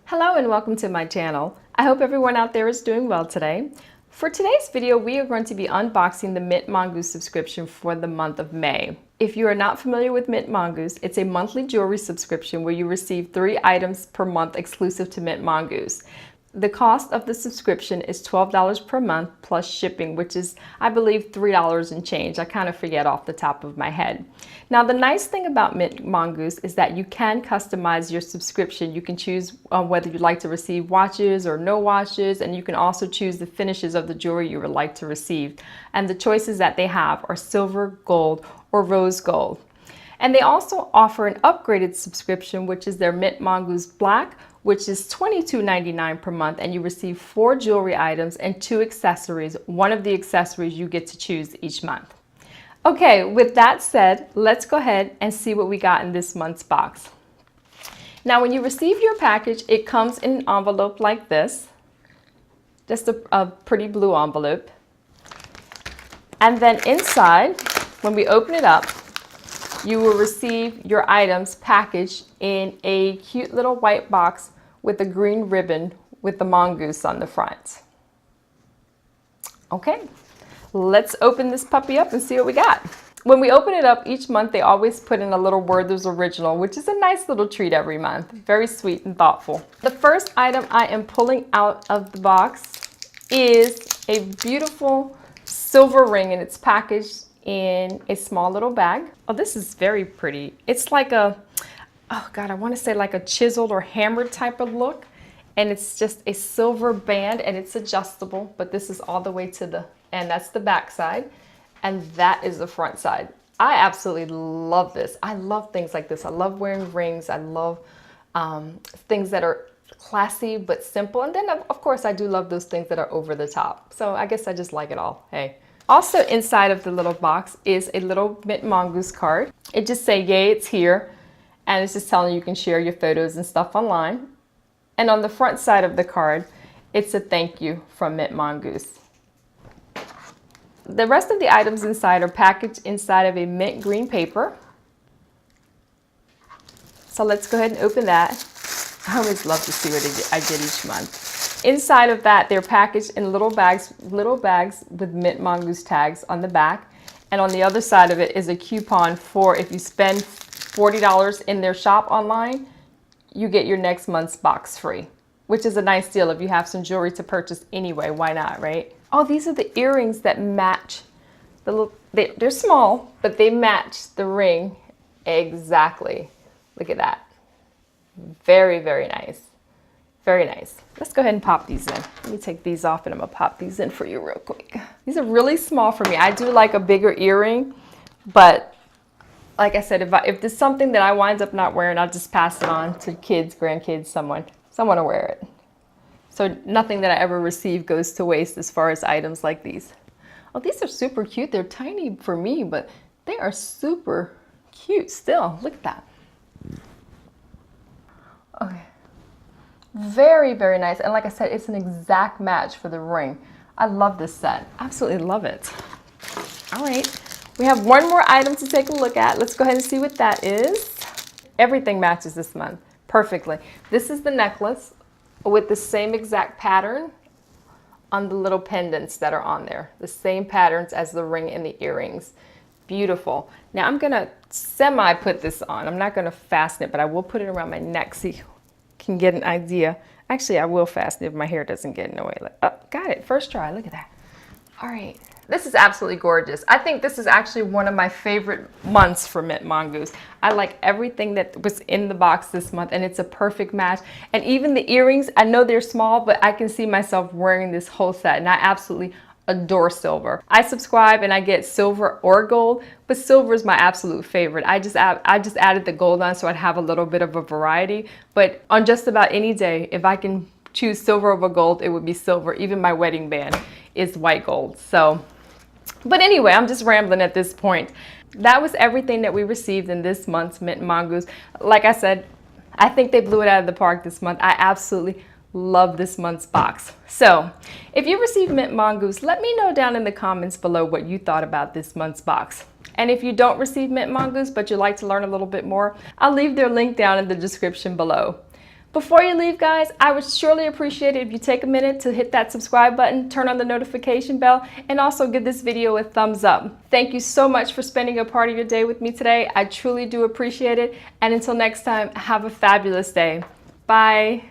Hello and welcome to my channel. I hope everyone out there is doing well today. For today's video, we are going to be unboxing the mintMongoose subscription for the month of May. If you are not familiar with mintMongoose, it's a monthly jewelry subscription where you receive 3 items per month exclusive to mintMongoose. The cost of the subscription is $12 per month plus shipping, which is, I believe, $3 and change. I kind of forget off the top of my head. Now, the nice thing about mintMongoose is that you can customize your subscription. You can choose whether you'd like to receive watches or no watches, and you can also choose the finishes of the jewelry you would like to receive. And the choices that they have are silver, gold, or rose gold. And they also offer an upgraded subscription, which is their mintMongoose Black, which is $22.99 per month, and you receive 4 jewelry items and 2 accessories. One of the accessories you get to choose each month. Okay, with that said, let's go ahead and see what we got in this month's box. Now, when you receive your package, it comes in an envelope like this, just a pretty blue envelope. And then inside, when we open it up, you will receive your items packaged in a cute little white box with a green ribbon with the mongoose on the front. Okay, let's open this puppy up and see what we got. When we open it up each month, they always put in a little Werther's Original, which is a nice little treat every month. Very sweet and thoughtful. The first item I am pulling out of the box is a beautiful silver ring, and it's packaged in a small little bag. Oh, this is very pretty. It's like a, oh God, I want to say like a chiseled or hammered type of look. And it's just a silver band and it's adjustable, but this is all the way to the, and that's the back side. And that is the front side. I absolutely love this. I love things like this. I love wearing rings. I love things that are classy but simple. And then of course I do love those things that are over the top. So I guess I just like it all. Hey. Also inside of the little box is a little mintMongoose card. It just says, yay, it's here. And it's just telling you can share your photos and stuff online. And on the front side of the card, it's a thank you from mintMongoose. The rest of the items inside are packaged inside of a mint green paper. So let's go ahead and open that. I always love to see what I get each month. Inside of that, they're packaged in little bags with mintMongoose tags on the back. And on the other side of it is a coupon for if you spend $40 in their shop online, you get your next month's box free, which is a nice deal if you have some jewelry to purchase anyway. Why not, right? Oh, these are the earrings that match. They're small, but they match the ring exactly. Look at that. Very, very nice. Very nice. Let's go ahead and pop these in. Let me take these off and I'm gonna pop these in for you real quick. These are really small for me. I do like a bigger earring, but like I said, if there's something that I wind up not wearing, I'll just pass it on to kids, grandkids, someone to wear it. So nothing that I ever receive goes to waste as far as items like these. Oh, these are super cute. They're tiny for me, but they are super cute still. Look at that. Okay. Very, very nice. And like I said, it's an exact match for the ring. I love this set. Absolutely love it. All right. We have one more item to take a look at. Let's go ahead and see what that is. Everything matches this month perfectly. This is the necklace with the same exact pattern on the little pendants that are on there. The same patterns as the ring and the earrings. Beautiful. Now I'm going to semi put this on. I'm not going to fasten it, but I will put it around my neck so you can get an idea. Actually, I will fasten it if my hair doesn't get in the way. Oh, got it. First try. Look at that. All right. This is absolutely gorgeous. I think this is actually one of my favorite months for mintMongoose. I like everything that was in the box this month, and it's a perfect match. And even the earrings, I know they're small, but I can see myself wearing this whole set, and I absolutely adore silver. I subscribe and I get silver or gold, but silver is my absolute favorite. I just added the gold on so I'd have a little bit of a variety, but on just about any day, if I can choose silver over gold, it would be silver. Even my wedding band is white gold. So, but anyway, I'm just rambling at this point. That was everything that we received in this month's mintMongoose. Like I said, I think they blew it out of the park this month. I absolutely love this month's box. So if you received mintMongoose, let me know down in the comments below what you thought about this month's box. And if you don't receive mintMongoose but you'd like to learn a little bit more, I'll leave their link down in the description below. Before you leave, guys, I would surely appreciate it if you take a minute to hit that subscribe button, turn on the notification bell, and also give this video a thumbs up. Thank you so much for spending a part of your day with me today. I truly do appreciate it. And until next time, have a fabulous day. Bye.